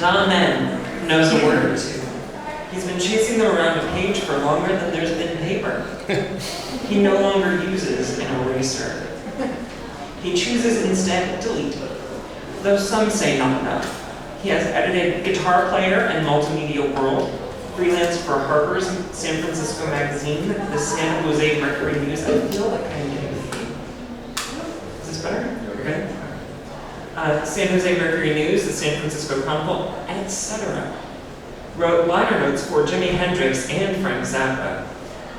Menn knows a word or two. He's been chasing them around a page for longer than there's been paper. He no longer uses an eraser. He chooses instead delete, though some say not enough. He has edited Guitar Player and Multimedia World, freelanced for Harper's San Francisco magazine, the San Jose Mercury News. I feel like I'm getting the theme. Is this better? You're good? San Jose Mercury News, the San Francisco Chronicle, etc. Wrote liner notes for Jimi Hendrix and Frank Zappa.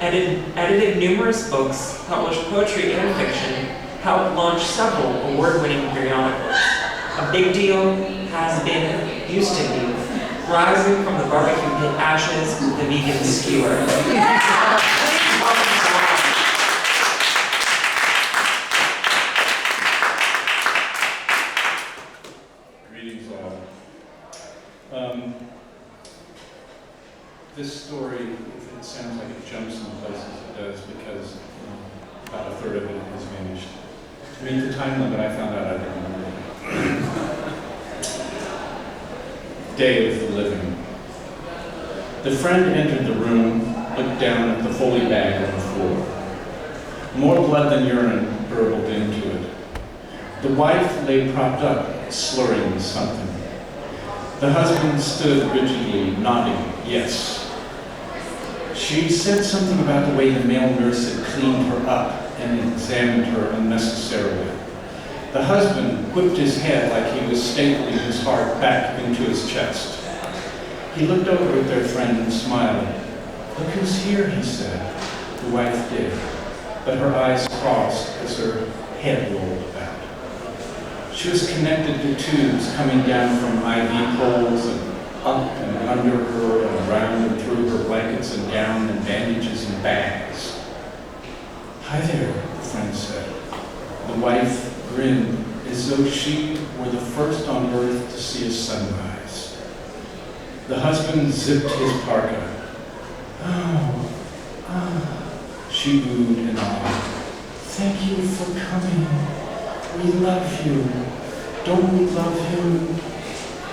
Edited numerous books, published poetry and fiction, helped launch several award-winning periodicals. A big deal, has been, used to be, rising from the barbecue pit ashes, the vegan skewer. Greetings all. This story, it sounds like it jumps in places, it does, because about a third of it has vanished. To meet the time limit, I found out I didn't remember. Day of the living. The friend entered the room, looked down at the Foley bag on the floor. More blood than urine burbled into it. The wife lay propped up, slurring something. The husband stood rigidly, nodding, yes. She said something about the way the male nurse had cleaned her up and examined her unnecessarily. The husband whipped his head like he was stapling his heart back into his chest. He looked over at their friend and smiled. "Look who's here," he said. The wife did, but her eyes crossed as her head rolled about. She was connected to tubes coming down from IV poles and up and under her and around and through her blankets and down and bandages and bags. "Hi there," the friend said. The wife grinned as though she were the first on earth to see a sunrise. The husband zipped his parka. She oohed and awed. "Thank you for coming. We love you. Don't we love him?"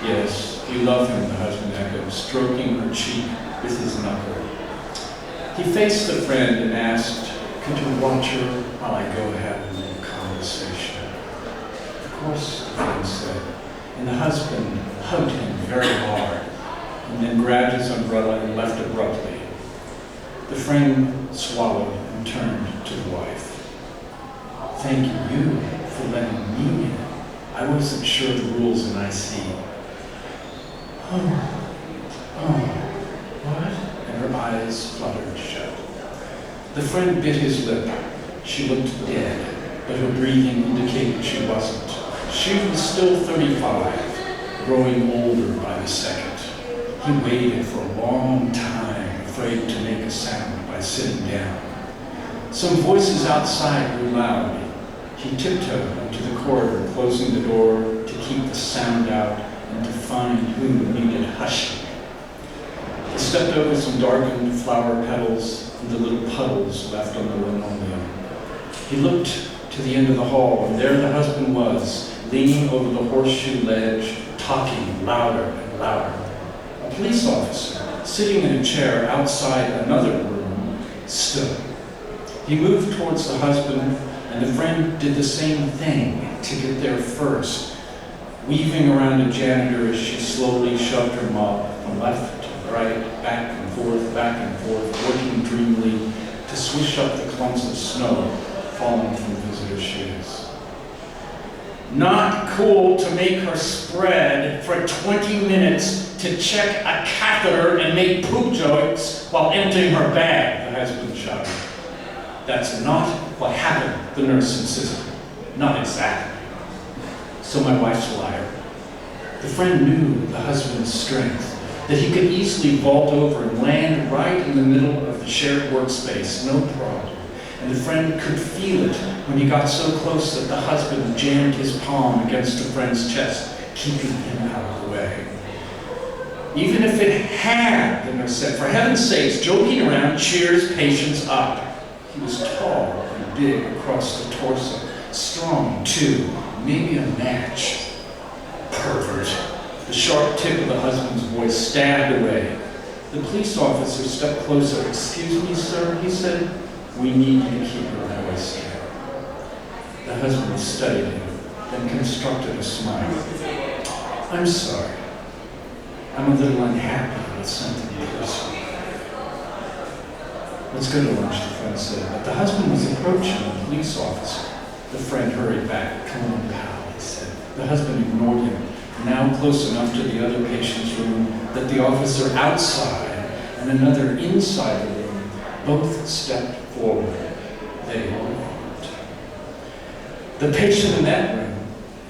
"Yes, we love him," the husband echoed, stroking her cheek with his knuckle. He faced the friend and asked, "Could you watch her while I go have a little conversation?" "Of course," the friend said, and the husband hugged him very hard, and then grabbed his umbrella and left abruptly. The friend swallowed and turned to the wife. "Thank you for letting me in. I wasn't sure of the rules in IC." What?" And her eyes fluttered shut. The friend bit his lip. She looked dead, but her breathing indicated she wasn't. She was still 35, growing older by the second. He waited for a long time, afraid to make a sound by sitting down. Some voices outside grew loud. He tiptoed into the corridor, closing the door to keep the sound out and to find who needed hushing. He stepped over some darkened flower petals and the little puddles left on the linoleum. He looked to the end of the hall, and there the husband was, leaning over the horseshoe ledge, talking louder and louder. A police officer, sitting in a chair outside another room, stood. He moved towards the husband, and the friend did the same thing to get there first, weaving around a janitor as she slowly shoved her mop from left to right, back and forth, working dreamily to swish up the clumps of snow falling from the visitor's shoes. Not cool to make her spread for 20 minutes to check a catheter and make poop jokes while emptying her bag, the husband shouted. That's not what happened, the nurse insisted. Not exactly. So my wife's a liar. The friend knew the husband's strength, that he could easily vault over and land right in the middle of the shared workspace, no problem. And the friend could feel it when he got so close that the husband jammed his palm against the friend's chest, keeping him out of the way. Even if it had, the nurse said, for heaven's sakes, joking around cheers patients up. He was tall and big across the torso, strong too, maybe a match. Pervert. The sharp tip of the husband's voice stabbed away. The police officer stepped closer. "Excuse me, sir," he said. "We need you to keep your voice down." The husband studied him, then constructed a smile. "I'm sorry. I'm a little unhappy with something personal." "Let's go to lunch," the friend said. But the husband was approaching the police officer. The friend hurried back. "Come on, pal," he said. The husband ignored him, now close enough to the other patient's room that the officer outside and another inside the room both stepped forward. They were armed. The patient in that room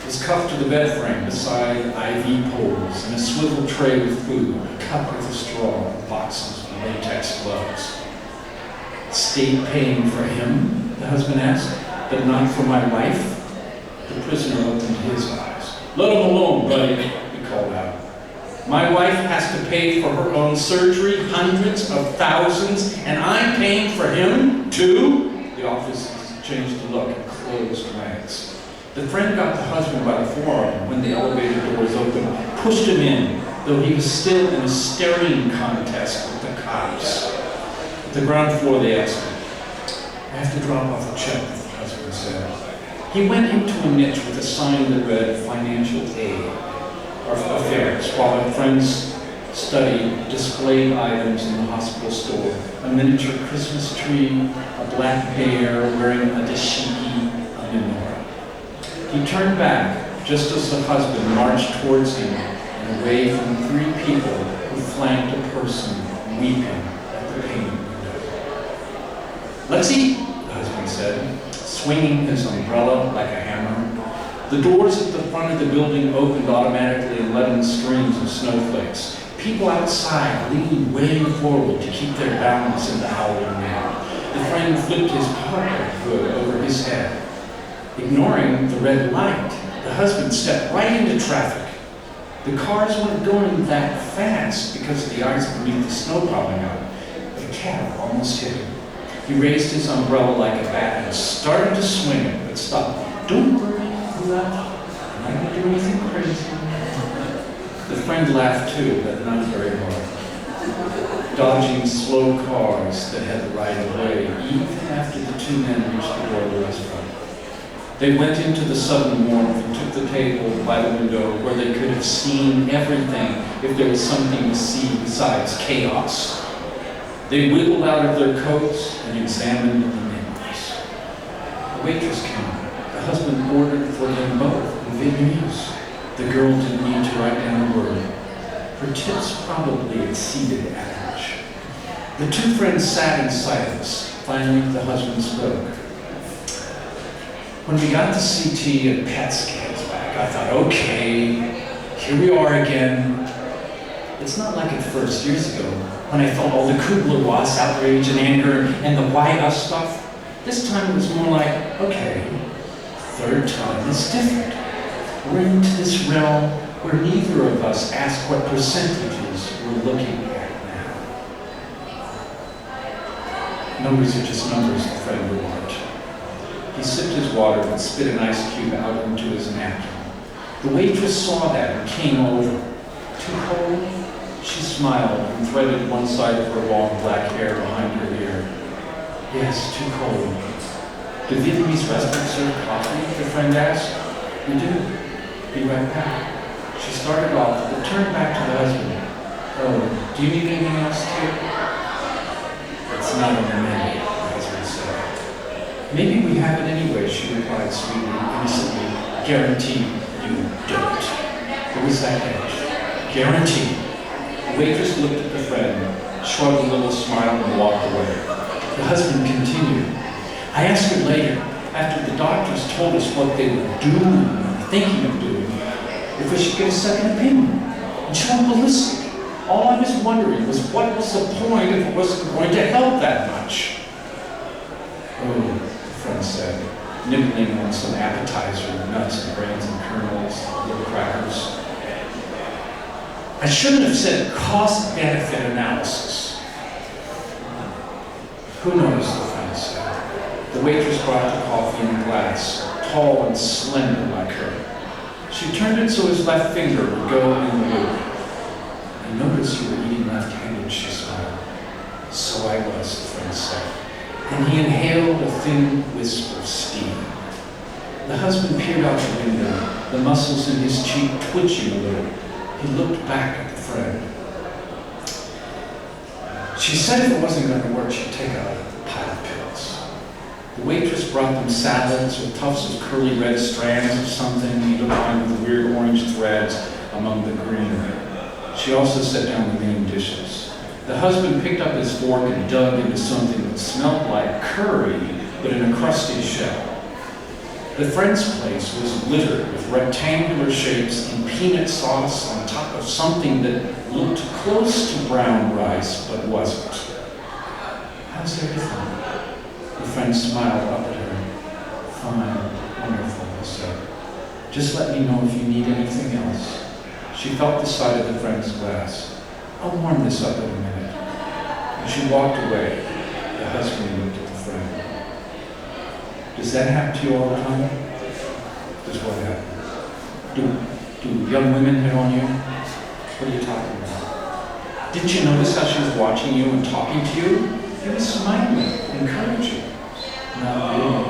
was cuffed to the bed frame beside IV poles and a swivel tray with food, a cup with a straw, and boxes of latex gloves. "State paying for him?" the husband asked, "but not for my wife?" The prisoner opened his eyes. "Let him alone, buddy," he called out. "My wife has to pay for her own surgery, hundreds of thousands, and I'm paying for him, too?" The officer changed the look and closed ranks. The friend got the husband by the forearm when the elevator doors opened, pushed him in, though he was still in a staring contest with the cops. At the ground floor, they asked him. "I have to drop off a check," the husband said. He went into a niche with a sign that read "Financial Aid" or "Affairs," while her friends studied displayed items in the hospital store, a miniature Christmas tree, a black bear wearing a dashiki, a menorah. He turned back just as the husband marched towards him and away from 3 people who flanked a person weeping at the payment window. "Let's eat," the husband said, swinging his umbrella like a hammer. The doors at the front of the building opened automatically and let in streams of snowflakes. People outside leaned way forward to keep their balance in the howling wind. The friend flipped his parka hood over his head. Ignoring the red light, the husband stepped right into traffic. The cars weren't going that fast because of the ice beneath the snow piling up. The cab almost hit him. He raised his umbrella like a bat and started to swing it, but stopped. "Don't worry," he laughed. "I'm not going to do anything crazy." The friend laughed too, but not very hard. Dodging slow cars that had the right of way, even after the 2 men reached the door of the restaurant. They went into the sudden warmth and took the table by the window where they could have seen everything if there was something to see besides chaos. They wiggled out of their coats and examined the menus. The waitress came. The husband ordered for them both in Vietnamese. The girl didn't need to write down a word. Her tips probably exceeded average. The 2 friends sat in silence. Finally, the husband spoke. "When we got the CT and PET scans back, I thought, okay, here we are again. It's not like at first, years ago, when I felt all the Kubler-Ross outrage and anger and the why us stuff. This time it was more like, okay, 3rd time is different. We're into this realm where neither of us ask what percentages we're looking at now." "Numbers are just numbers," the friend remarked. He sipped his water and spit an ice cube out into his napkin. The waitress saw that and came over. "Too cold?" She smiled and threaded one side of her long black hair behind her ear. "Yes, too cold." "Do Vietnamese restaurants serve coffee?" the friend asked. "We do. Be right back." She started off, but turned back to the husband. "Oh, do you need anything else too?" "It's not on the menu," the husband said. "Maybe we have it anyway," she replied sweetly, innocently. "Guaranteed you don't." There was that edge. Guaranteed. The waitress looked at the friend, shrugged a little smile, and walked away. The husband continued. "I asked her later, after the doctors told us what they were doing, thinking of doing, if we should get a second opinion. And she went ballistic. All I was wondering was what was the point if it wasn't going to help that much?" "Oh," the friend said, nibbling on some appetizer, nuts and grains and kernels, little crackers. "I shouldn't have said cost-benefit analysis." "Who knows," the friend said. The waitress brought the coffee in a glass, tall and slender like her. She turned it so his left finger would go in the loop. I noticed you were eating left-handed, she smiled. So I was, the friend said. And he inhaled a thin wisp of steam. The husband peered out the window, the muscles in his cheek twitching a little. He looked back at the friend. She said if it wasn't going to work, she'd take a pile of pills. The waitress brought them salads with tufts of curly red strands of something intertwined with weird orange threads among the greenery. She also set down the main dishes. The husband picked up his fork and dug into something that smelled like curry, but in a crusty shell. The friend's place was littered with rectangular shapes in peanut sauce on top of something that looked close to brown rice, but wasn't. How's everything? The friend smiled up at her. Fine, wonderful, he said. Just let me know if you need anything else. She felt the side of the friend's glass. I'll warm this up in a minute. And she walked away. The husband looked at the friend. Does that happen to you all the time? Does what happen? Do young women hit on you? What are you talking about? Didn't you notice how she was watching you and talking to you? She was smiling, encouraging. Not really.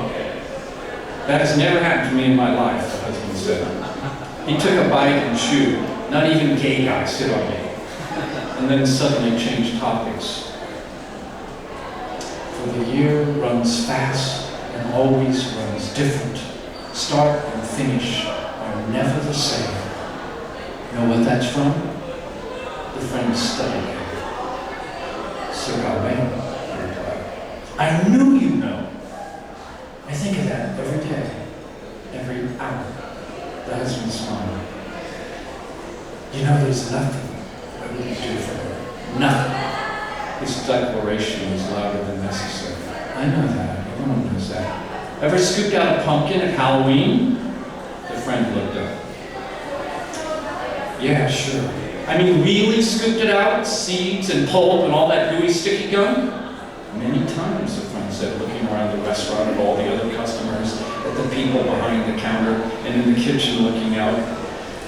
That has never happened to me in my life, the husband said. He took a bite and chewed. Not even gay guys hit on me. And then suddenly changed topics. For the year runs fast and always runs different. Start and finish are never the same. Know what that's from? The friend studied him. Menn, he replied. I knew you'd know. I think of that every day, every hour. The husband smiled. You know, there's nothing I wouldn't do for her. Nothing. His declaration was louder than necessary. I know that. Everyone knows that. Ever scooped out a pumpkin at Halloween? The friend looked up. Yeah, sure. I mean, really scooped it out? Seeds and pulp and all that gooey sticky gum? Many times, the friend said, looking around the restaurant at all the other customers, at the people behind the counter, and in the kitchen looking out.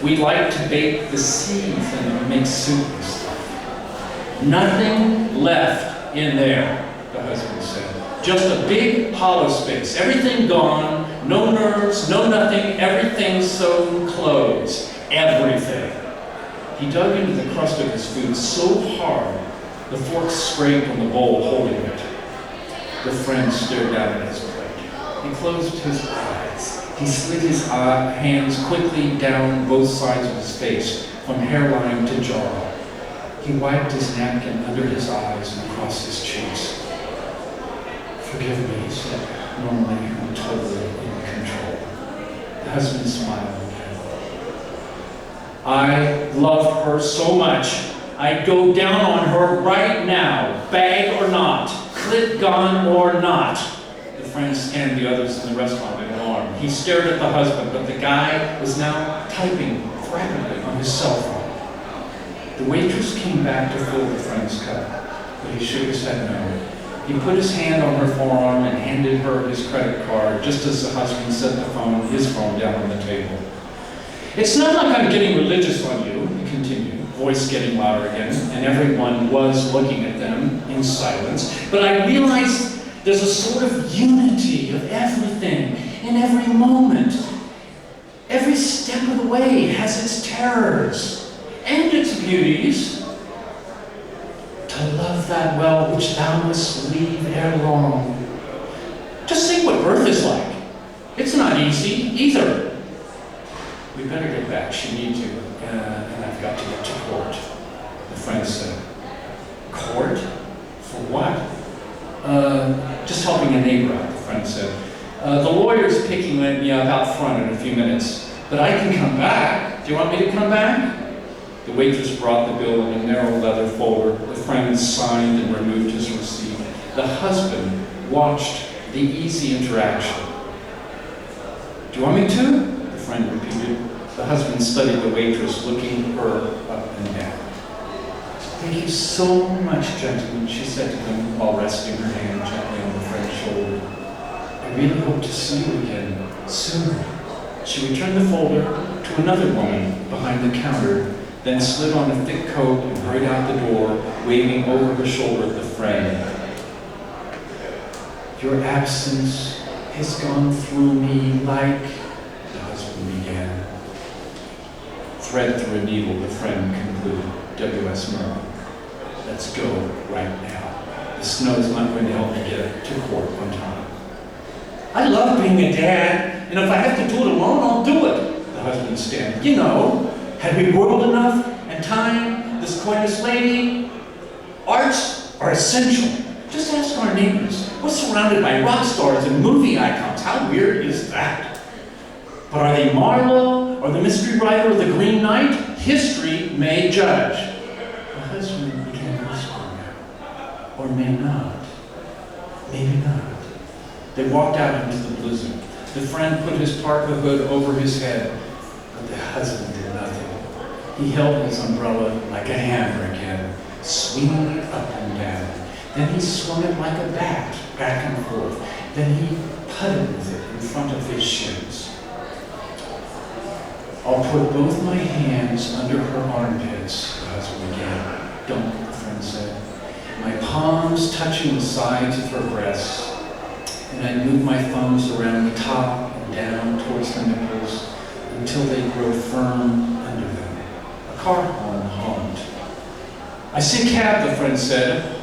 We like to bake the seeds and make soup and stuff. Nothing left in there, the husband said. Just a big hollow space. Everything gone, no nerves, no nothing, everything sewn closed. Everything. He dug into the crust of his food so hard, the fork scraped on the bowl holding it. The friend stared down at his plate. He closed his eyes. He slid his hands quickly down both sides of his face, from hairline to jaw. He wiped his napkin under his eyes and across his cheeks. Forgive me, he said. Normally, I'm totally in control. The husband smiled again. I love her so much. I'd go down on her right now, bag or not, clit gone or not. The friend scanned the others in the restaurant in alarm. He stared at the husband, but the guy was now typing rapidly on his cell phone. The waitress came back to fill the friend's cup, but he shook his head no. He put his hand on her forearm and handed her his credit card, just as the husband set his phone down on the table. It's not like I'm getting religious on you, he continued, voice getting louder again, and everyone was looking at them in silence, but I realized there's a sort of unity of everything in every moment. Every step of the way has its terrors and its beauties. To love that well which thou must leave ere long. Just think what birth is like. It's not easy either. We better get back. She needs you, and I've got to get to court. The friend said. Court? For what? Just helping a neighbor out, the friend said. The lawyer's picking me up out front in a few minutes, but I can come back. Do you want me to come back? The waitress brought the bill in a narrow leather folder. The friend signed and removed his receipt. The husband watched the easy interaction. Do you want me to? The friend repeated. The husband studied the waitress, looking her up and down. Thank you so much, gentlemen, she said to him while resting her hand gently on the friend's shoulder. I really hope to see you again soon. She returned the folder, to another woman behind the counter, then slid on a thick coat and hurried out the door, waving over her shoulder at the friend. Your absence has gone through me like, the husband began. Thread through a needle, the friend concluded. W.S. Merrill. Let's go right now. The snow's not going to help me get to court on time. I love being a dad, and if I have to do it alone, I'll do it, the husband stammered. You know, had we whirled enough and time, this coyness lady, arts are essential. Just ask our neighbors. We're surrounded by rock stars and movie icons. How weird is that? But are they Marlowe, or the mystery writer, or the Green Knight? History may judge. The husband began whispering now. Or may not. Maybe not. They walked out into the blizzard. The friend put his parka hood over his head, but the husband did nothing. He held his umbrella like a hammer again, swinging it up and down. Then he swung it like a bat, back and forth. Then he putted with it in front of his shins. I'll put both my hands under her armpits, the husband began. Don't, the friend said. My palms touching the sides of her breasts, and I move my thumbs around the top and down towards the nipples until they grow firm under them. A car horn honked. I see a cab, the friend said,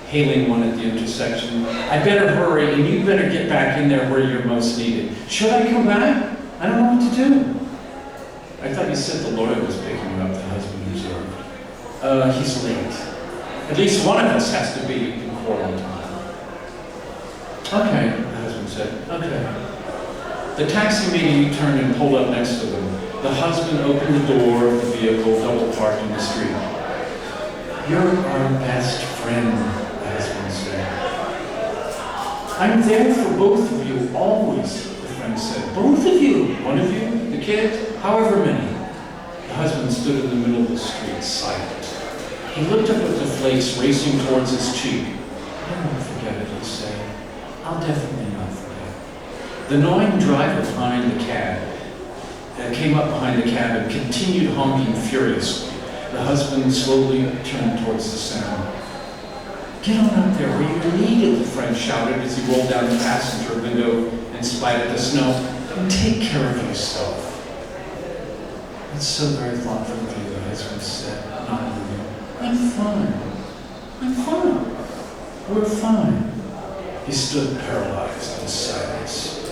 hailing one at the intersection. I better hurry, and you better get back in there where you're most needed. Should I come back? I don't know what to do. I thought you said the lawyer was picking you up, the husband observed. He's late. At least one of us has to be in court on time. Okay, the husband said. Okay. The taxi made a U-turn and pulled up next to them. The husband opened the door of the vehicle, double parked in the street. You're our best friend, the husband said. I'm there for both of you, always, the friend said. Both of you? One of you? The kids? However many. The husband stood in the middle of the street, silent. He looked up at the flakes racing towards his cheek. I won't forget it, he said. I'll definitely not forget. The gnawing driver behind the cab came up behind the cab and continued honking furiously. The husband slowly turned towards the sound. Get on up there where you're needed, the friend shouted as he rolled down the passenger window in spite of the snow. And take care of yourself. That's so very thoughtful of you, the husband said, not moving. I'm fine. I'm fine. We're fine. He stood paralyzed in silence.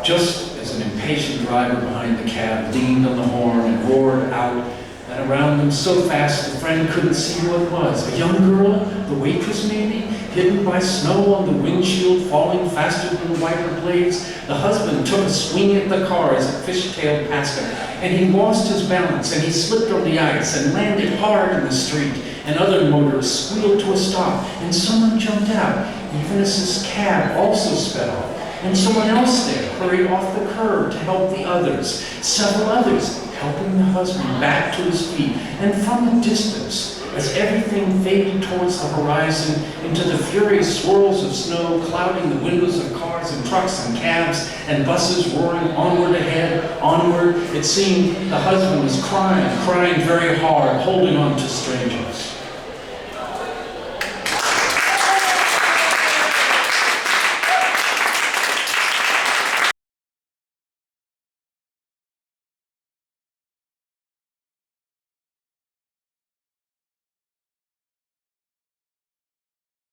Just as an impatient driver behind the cab leaned on the horn and roared out and around them so fast the friend couldn't see who it was. A young girl, the waitress maybe, hidden by snow on the windshield, falling faster than the wiper blades. The husband took a swing at the car as it fishtailed past him, and he lost his balance, and he slipped on the ice and landed hard in the street. And other motorists squealed to a stop, and someone jumped out, even as his cab also sped off. And someone else there hurried off the curb to help the others. Several others helping the husband back to his feet. And from a distance, as everything faded towards the horizon into the furious swirls of snow clouding the windows of cars and trucks and cabs and buses roaring onward ahead, onward, it seemed the husband was crying very hard, holding on to strangers.